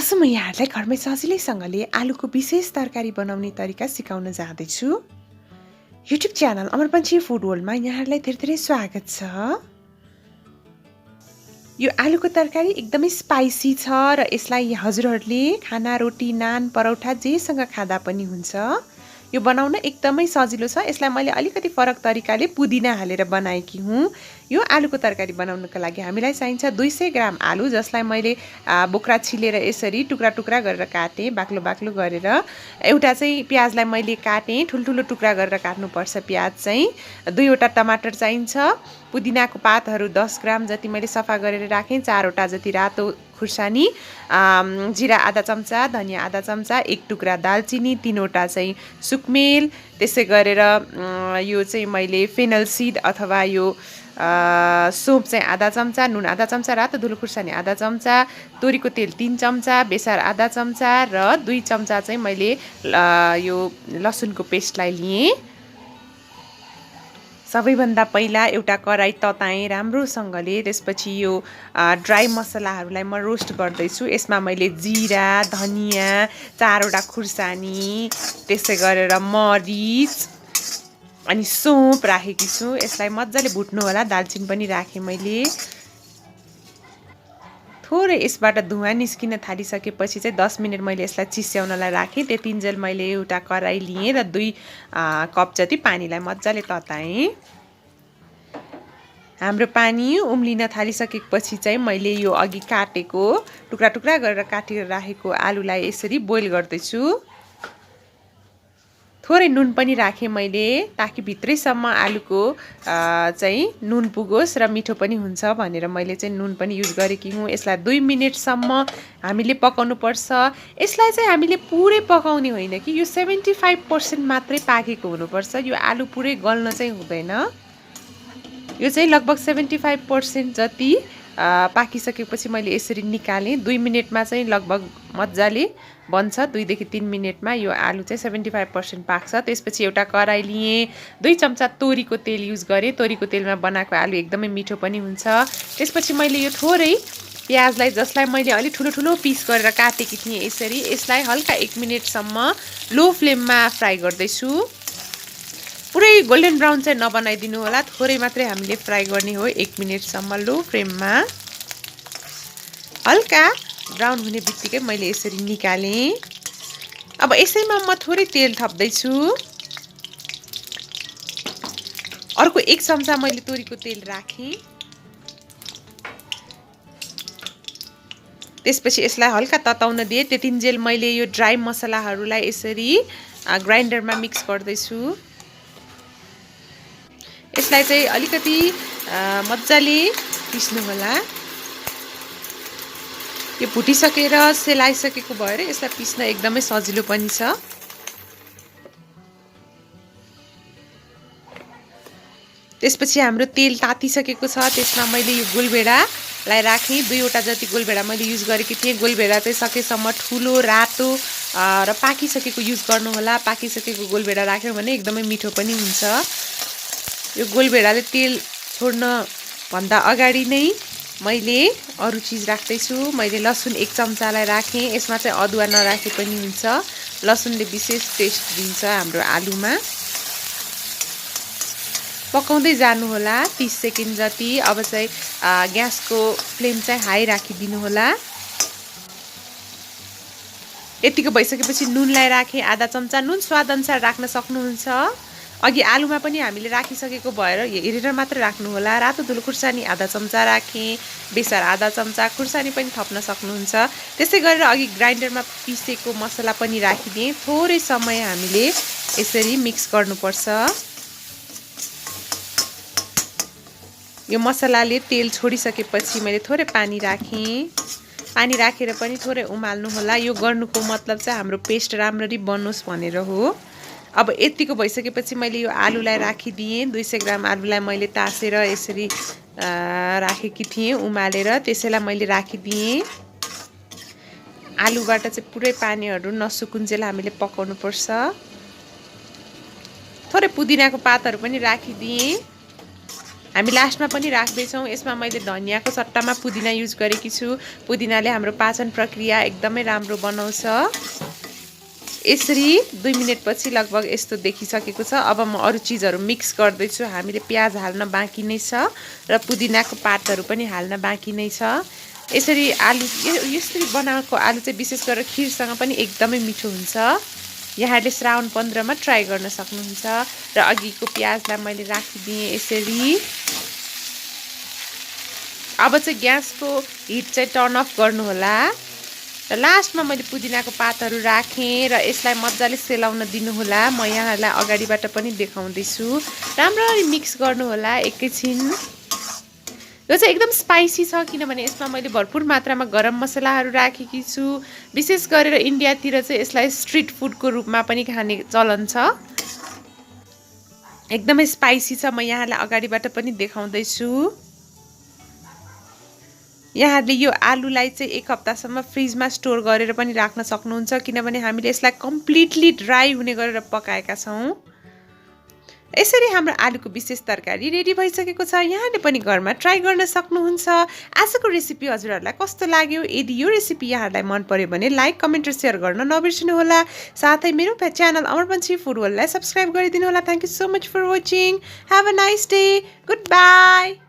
आज म यहाँहरूलाई घरमै सजिलैसँगले आलुको विशेष तरकारी बनाउने तरिका सिकाउन जाँदैछु। युट्युब च्यानल अमर पंची फूड वर्ल्डमा यहाँहरूलाई धेरै धेरै स्वागत छ। यो आलुको तरकारी एकदमै स्पाइसी छ र यसलाई हजुरहरूले खाना, रोटी, नान, परौठा जेसँग खाँदा पनि हुन्छ। यो बनाउन एकदमै सजिलो छ। यसलाई मैले अलिकति फरक तरिकाले पुदिना हालेर बनाएकी हुँ। यो आलुको तरकारी बनाउनको लागि हामीलाई चाहिन्छ 200 ग्राम आलु, जसलाई मैले बोक्रा छिलेर यसरी टुक्रा टुक्रा गरेर काटेँ, बाक्लो बाक्लो गरेर। एउटा चाहिँ प्याजलाई मैले काटेँ, ठुल्ठुलो टुक्रा गरेर काट्नुपर्छ प्याज चाहिँ। 2वटा टमाटर चाहिन्छ। पुदिनाको पातहरू 10 ग्राम जति मैले सफा गरेर राखेँ। 4वटा जति रातो खुर्सानी, जिरा आधा चम्चा, धनियाँ आधा चम्चा, 1 टुक्रा दालचिनी, 3वटा चाहिँ सुकमेल, त्यसै गरेर यो चाहिँ मैले फेनल सिड अथवा यो सोप चाहिँ आधा चम्चा, नुन आधा चम्चा, रातो धुलो खुर्सानी आधा चम्चा, तोरीको तेल 3 चम्चा, बेसार आधा चम्चा र 2 चम्चा चाहिँ मैले यो लसुनको पेस्टलाई लिएँ। सबैभन्दा पहिला एउटा कराई तताएँ राम्रोसँगले। त्यसपछि यो ड्राई मसलाहरूलाई म रोस्ट गर्दैछु। यसमा मैले जिरा, धनियाँ, 4वटा खुर्सानी, त्यसै गरेर मरिच अनि सोप राखेकी छु। यसलाई मजाले भुट्नु होला। दालचिनी पनि राखेँ मैले। थोरै यसबाट धुवा निस्किन थालिसकेपछि चाहिँ 10 मिनट मैले यसलाई चिस्याउनलाई राखेँ। त्यतिन्जेल मैले एउटा कराई लिएँ र 2 कप जति पानीलाई मजाले तताएँ। हाम्रो पानी उम्लिन थालिसकेपछि चाहिँ मैले यो अघि काटेको टुक्रा टुक्रा गरेर काटेर राखेको आलुलाई यसरी बोइल गर्दैछु। थोरै नुन पनि राखेँ मैले, ताकि भित्रैसम्म आलुको चाहिँ नुन पुगोस् र मिठो पनि हुन्छ भनेर मैले चाहिँ नुन पनि युज गरेकी हुँ। यसलाई 2 मिनटसम्म हामीले पकाउनु पर्छ। यसलाई चाहिँ हामीले पुरै पकाउने होइन कि, यो 75% मात्रै पाकेको हुनुपर्छ। यो आलु पुरै गल्न चाहिँ हुँदैन। यो चाहिँ लगभग 75% जति पाकिसकेपछि मैले यसरी निकालेँ। 2 मिनटमा चाहिँ लगभग मजाले बन्छ। 2 देखि 3 मिनटमा यो आलु चाहिँ 75% पाक्छ। त्यसपछि एउटा कराई लिएँ, 2 चम्चा तोरीको तेल युज गरेँ। तोरीको तेलमा बनाएको आलु एकदमै मिठो पनि हुन्छ। त्यसपछि मैले यो थोरै प्याजलाई, जसलाई मैले अलि ठुलो ठुलो पिस गरेर काटेकी थिएँ यसरी, यसलाई हल्का 1 मिनटसम्म लो फ्लेममा फ्राई गर्दैछु। पुरै गोल्डन ब्राउन चाहिँ नबनाइदिनु होला, थोरै मात्रै हामीले फ्राई गर्ने हो। 1 मिनटसम्म लो फ्लेममा। हल्का ब्राउन हुने बित्तिकै मैले यसरी निकालेँ। अब यसैमा म थोरै तेल थप्दैछु। अर्को 1 चम्चा मैले तोरीको तेल राखेँ। त्यसपछि यसलाई हल्का तताउन दिएँ। त्यतिन्जेल मैले यो ड्राई मसलाहरूलाई यसरी ग्राइन्डरमा मिक्स गर्दैछु। यसलाई चाहिँ अलिकति मजाले पिस्नु होला। यो भुटिसकेर सेलाइसकेको भएर यसलाई पिस्न एकदमै सजिलो पनि छ। त्यसपछि हाम्रो तेल तातिसकेको छ। त्यसमा मैले यो गोलभेडालाई राखेँ। 2वटा जति गोलभेडा मैले युज गरेकी थिएँ। गोलभेडा चाहिँ सकेसम्म ठुलो, रातो र पाकिसकेको युज गर्नु होला। पाकिसकेको गोलभेडा राख्यो भने एकदमै मिठो पनि हुन्छ। यो गोलभेडाले तेल छोड्न भन्दा अगाडि नै मैले अरू चिज राख्दैछु। मैले लसुन 1 चम्चालाई राखेँ। यसमा चाहिँ अदुवा नराखे पनि हुन्छ। लसुनले विशेष टेस्ट दिन्छ हाम्रो आलुमा। पकाउँदै जानु होला 30 सेकेन्ड जति। अब चाहिँ ग्यासको फ्लेम चाहिँ हाई राखिदिनु होला। यतिको भइसकेपछि नुनलाई राखेँ, आधा चम्चा। नुन स्वादअनुसार राख्न सक्नुहुन्छ। अघि आलुमा पनि हामीले राखिसकेको भएर हेरेर मात्र राख्नु होला। रातो धुलो खुर्सानी आधा चम्चा राखेँ, बेसार आधा चम्चा, खुर्सानी पनि थप्न सक्नुहुन्छ। त्यसै गरेर अघि ग्राइन्डरमा पिसेको मसला पनि राखिदिएँ। थोरै समय हामीले यसरी मिक्स गर्नुपर्छ। यो मसलाले तेल छोडिसकेपछि मैले थोरै पानी राखेँ। पानी राखेर पनि थोरै उमाल्नु होला। यो गर्नुको मतलब चाहिँ हाम्रो पेस्ट राम्ररी बनोस् भनेर हो। अब यतिको भइसकेपछि मैले यो आलुलाई राखिदिएँ। 200 ग्राम आलुलाई मैले तासेर यसरी राखेकी थिएँ उमालेर। त्यसैलाई मैले राखिदिएँ। आलुबाट चाहिँ पुरै पानीहरू नसुकुन्जेल हामीले पकाउनु पर्छ। थोरै पुदिनाको पातहरू पनि राखिदिएँ। हामी लास्टमा पनि राख्दैछौँ। यसमा मैले धनियाँको सट्टामा पुदिना युज गरेकी छु। पुदिनाले हाम्रो पाचन प्रक्रिया एकदमै राम्रो बनाउँछ। यसरी 2 मिनेटपछि लगभग यस्तो देखिसकेको छ। अब म अरू चिजहरू मिक्स गर्दैछु। हामीले प्याज हाल्न बाँकी नै छ र पुदिनाको पातहरू पनि हाल्न बाँकी नै छ। यसरी आलु यसरी बनाएको आलु चाहिँ विशेष गरेर खिरसँग पनि एकदमै मिठो हुन्छ। यहाँले श्रावण 15 मा ट्राई गर्न सक्नुहुन्छ। र अघिको प्याजलाई मैले राखिदिएँ यसरी। अब चाहिँ ग्यासको हिट चाहिँ टर्न अफ गर्नु होला र लास्टमा मैले पुदिनाको पातहरू राखेँ र यसलाई मजाले सेलाउन दिनु होला। म यहाँहरूलाई अगाडिबाट पनि देखाउँदैछु। राम्ररी मिक्स गर्नु होला एकैछिन। यो चाहिँ एकदम स्पाइसी छ किनभने यसमा मैले भरपुर मात्रामा गरम मसलाहरू राखेकी छु। विशेष गरेर इन्डियातिर चाहिँ यसलाई स्ट्रिट फुडको रूपमा पनि खाने चलन छ। एकदमै स्पाइसी छ। म यहाँलाई अगाडिबाट पनि देखाउँदैछु। यहाँहरूले यो आलुलाई चाहिँ 1 हप्तासम्म फ्रिजमा स्टोर गरेर पनि राख्न सक्नुहुन्छ किनभने हामीले यसलाई कम्प्लिटली ड्राई हुने गरेर पकाएका छौँ। यसरी हाम्रो आलुको विशेष तरकारी रेडी भइसकेको छ। यहाँले पनि घरमा ट्राई गर्न सक्नुहुन्छ। आजको रेसिपी हजुरहरूलाई कस्तो लाग्यो? यदि यो रेसिपी यहाँहरूलाई मन पर्यो भने लाइक, कमेन्ट र सेयर गर्न नबिर्सिनु होला। साथै मेरो च्यानल अमर पन्छी फुड वर्ल्डलाई सब्स्क्राइब गरिदिनु होला। Thank you so much for watching. Have a nice day. Good by.